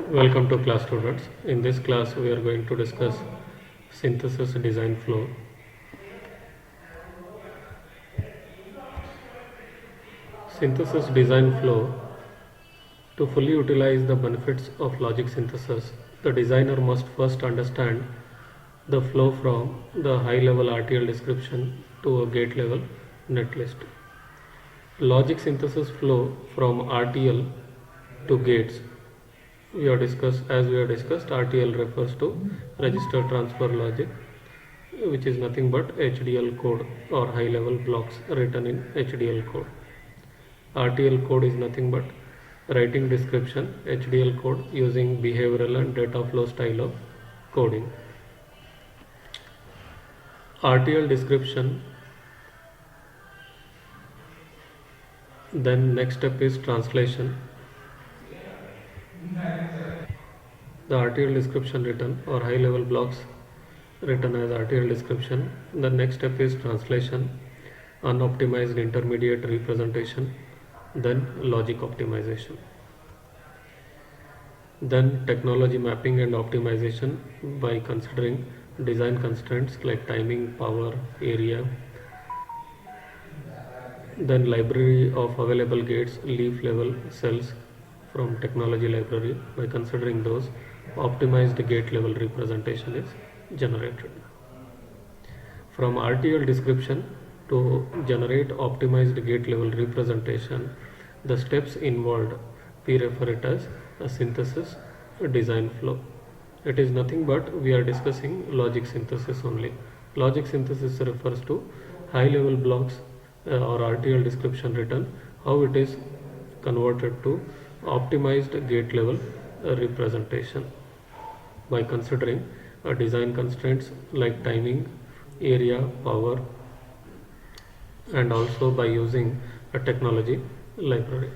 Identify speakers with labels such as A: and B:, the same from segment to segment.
A: Welcome to class students. In this class we are going to discuss synthesis design flow. Synthesis design flow. To fully utilize the benefits of logic synthesis, the designer must first understand the flow from the high level RTL description to a gate level netlist. Logic synthesis flow from RTL to gates. We have discussed RTL refers to register transfer logic, which is nothing but HDL code or high level blocks written in HDL code. RTL code is nothing but writing description HDL code using behavioral and data flow style of coding. RTL description, then next step is translation. The RTL description written or high level blocks written as RTL description. The next step is translation, unoptimized intermediate representation, then logic optimization. Then technology mapping and optimization by considering design constraints like timing, power, area. Then library of available gates, leaf level cells from technology library. By considering those, optimized gate level representation is generated. From RTL description to generate optimized gate level representation, the steps involved, we refer it as a synthesis design flow. It is nothing but we are discussing logic synthesis only. Logic synthesis refers to high level blocks or RTL description written, how it is converted to optimized gate level representation by considering design constraints like timing, area, power, and also by using a technology library.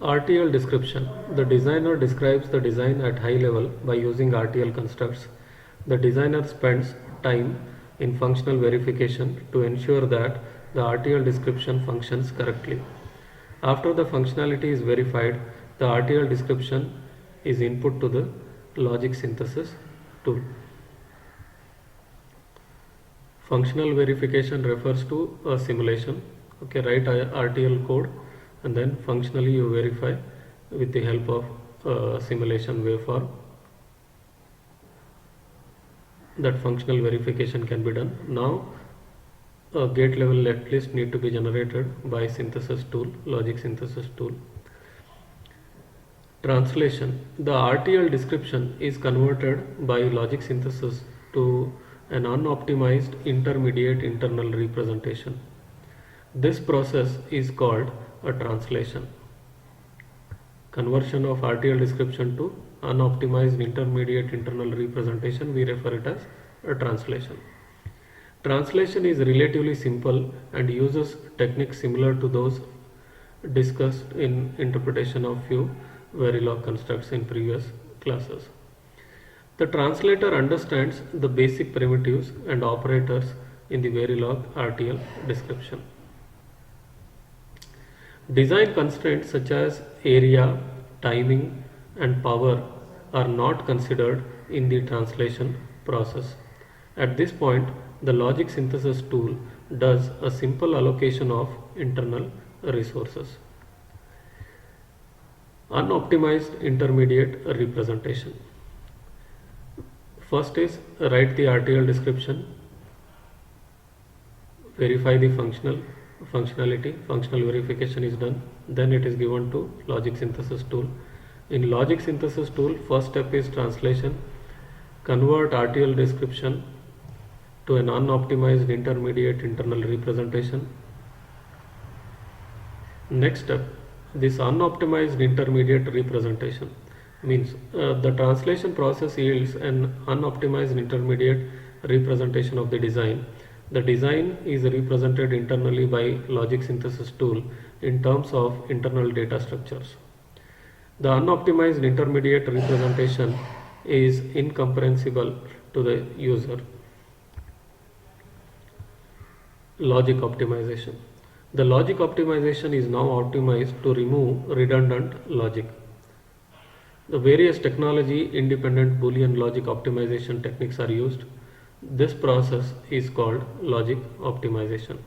A: RTL description. The designer describes the design at high level by using RTL constructs. The designer spends time in functional verification to ensure that the RTL description functions correctly. After the functionality is verified, the RTL description is input to the logic synthesis tool. Functional verification refers to a simulation. Okay, write RTL code and then functionally you verify with the help of simulation waveform. That functional verification can be done. Now a gate level netlist need to be generated by synthesis tool, logic synthesis tool. Translation. The RTL description is converted by logic synthesis to an unoptimized intermediate internal representation. This process is called a translation. Conversion of RTL description to unoptimized intermediate internal representation, we refer it as a translation. Translation is relatively simple and uses techniques similar to those discussed in interpretation of few Verilog constructs in previous classes. The translator understands the basic primitives and operators in the Verilog RTL description. Design constraints such as area, timing, and power are not considered in the translation process. At this point, the logic synthesis tool does a simple allocation of internal resources. Unoptimized intermediate representation. First is write the RTL description, verify the functionality, functional verification is done, then it is given to logic synthesis tool. In logic synthesis tool, first step is translation, convert RTL description to an unoptimized intermediate internal representation. Next step, this unoptimized intermediate representation means the translation process yields an unoptimized intermediate representation of the design. The design is represented internally by logic synthesis tool in terms of internal data structures. The unoptimized intermediate representation is incomprehensible to the user. Logic optimization. The logic optimization is now optimized to remove redundant logic. The various technology independent Boolean logic optimization techniques are used. This process is called logic optimization.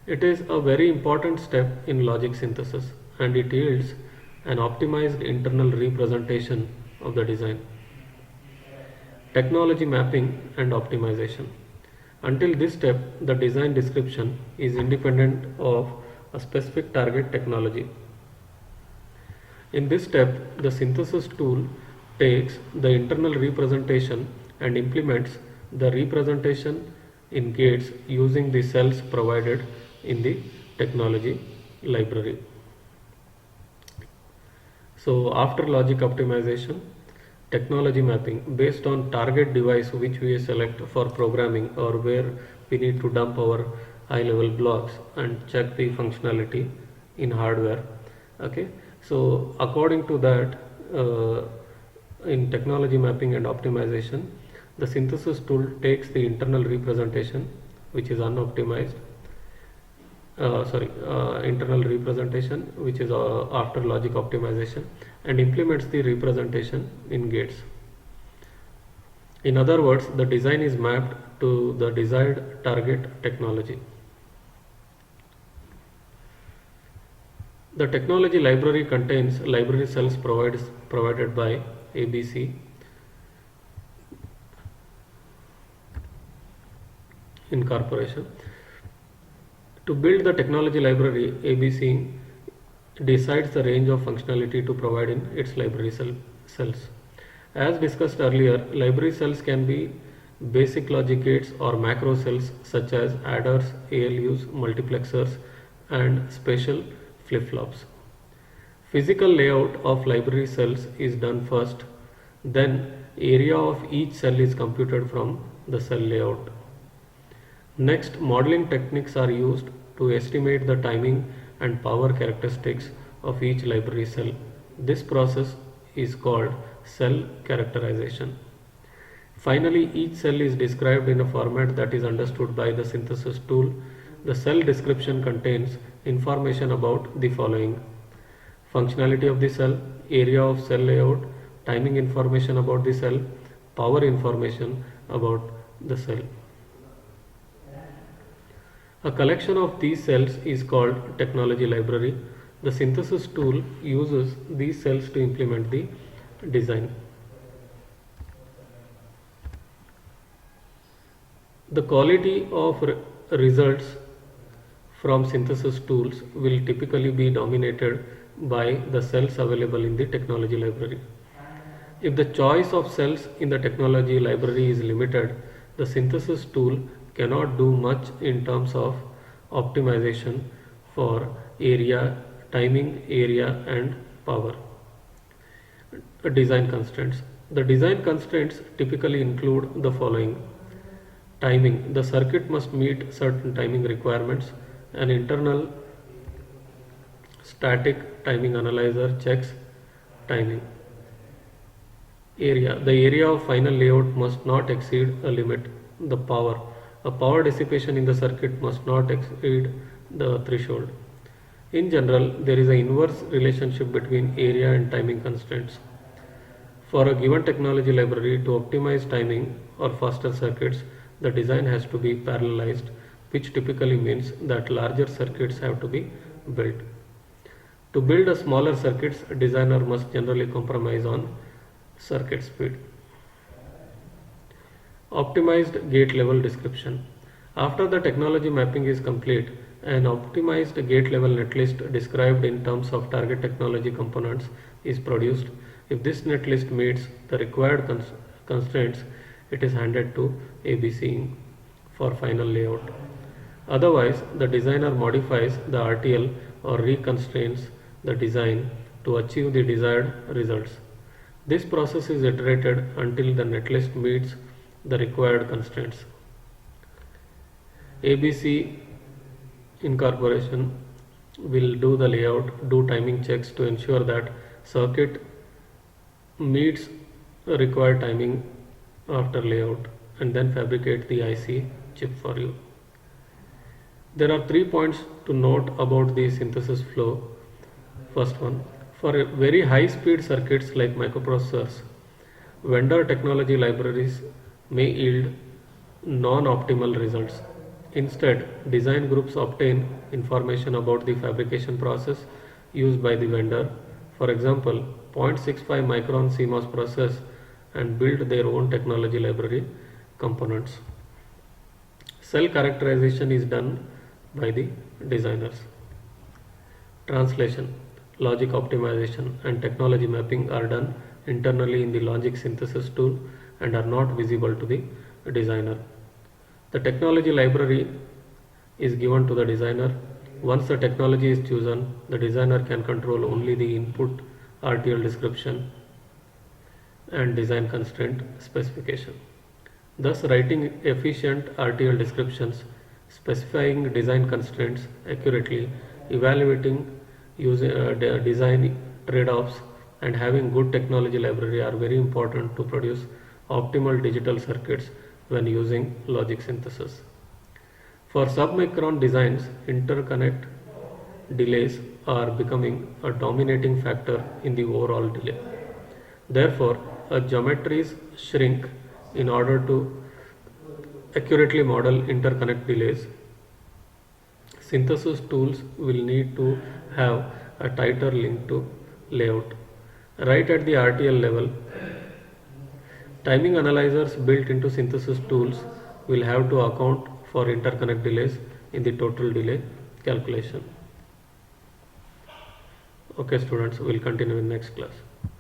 A: It is a very important step in logic synthesis and it yields an optimized internal representation of the design. Technology mapping and optimization. Until this step, the design description is independent of a specific target technology. In this step, the synthesis tool takes the internal representation and implements the representation in gates using the cells provided in the technology library. So after logic optimization, technology mapping based on target device which we select for programming or where we need to dump our high level blocks and check the functionality in hardware. Okay, so according to that, in technology mapping and optimization, the synthesis tool takes the internal representation which is unoptimized, internal representation which is after logic optimization, and implements the representation in gates. In other words, the design is mapped to the desired target technology. The technology library contains library cells provided by ABC Incorporation. To build the technology library, ABC decides the range of functionality to provide in its library cells. As discussed earlier, library cells can be basic logic gates or macro cells such as adders, ALUs, multiplexers, and special flip-flops. Physical layout of library cells is done first, then area of each cell is computed from the cell layout. Next, modeling techniques are used to estimate the timing and power characteristics of each library cell. This process is called cell characterization. Finally, each cell is described in a format that is understood by the synthesis tool. The cell description contains information about the following: functionality of the cell, area of cell layout, timing information about the cell, power information about the cell. A collection of these cells is called technology library. The synthesis tool uses these cells to implement the design. The quality of results from synthesis tools will typically be dominated by the cells available in the technology library. If the choice of cells in the technology library is limited, the synthesis tool cannot do much in terms of optimization for area, timing, area, and power. Design constraints. The design constraints typically include the following: timing. The circuit must meet certain timing requirements. An internal static timing analyzer checks timing. Area. The area of final layout must not exceed a limit. The power. A power dissipation in the circuit must not exceed the threshold. In general, there is an inverse relationship between area and timing constraints. For a given technology library to optimize timing or faster circuits, the design has to be parallelized, which typically means that larger circuits have to be built. To build a smaller circuits, a designer must generally compromise on circuit speed. Optimized gate level description. After the technology mapping is complete, an optimized gate level netlist described in terms of target technology components is produced. If this netlist meets the required constraints, it is handed to ABC for final layout. Otherwise, the designer modifies the RTL or reconstrains the design to achieve the desired results. This process is iterated until the netlist meets the required constraints. ABC Incorporation will do the layout, do timing checks to ensure that circuit meets required timing after layout, and then fabricate the IC chip for you. There are 3 points to note about the synthesis flow. First one, for very high speed circuits like microprocessors, vendor technology libraries may yield non-optimal results. Instead, design groups obtain information about the fabrication process used by the vendor, for example, 0.65 micron CMOS process, and build their own technology library components. Cell characterization is done by the designers. Translation, logic optimization, and technology mapping are done internally in the logic synthesis tool and are not visible to the designer. The technology library is given to the designer. Once the technology is chosen, the designer can control only the input RTL description and design constraint specification. Thus, writing efficient RTL descriptions, specifying design constraints accurately, evaluating design trade-offs, and having good technology library are very important to produce optimal digital circuits when using logic synthesis. For submicron designs, interconnect delays are becoming a dominating factor in the overall delay. Therefore, geometries shrink in order to accurately model interconnect delays. Synthesis tools will need to have a tighter link to layout. Right at the RTL level, timing analyzers built into synthesis tools will have to account for interconnect delays in the total delay calculation. Okay students, we'll continue in next class.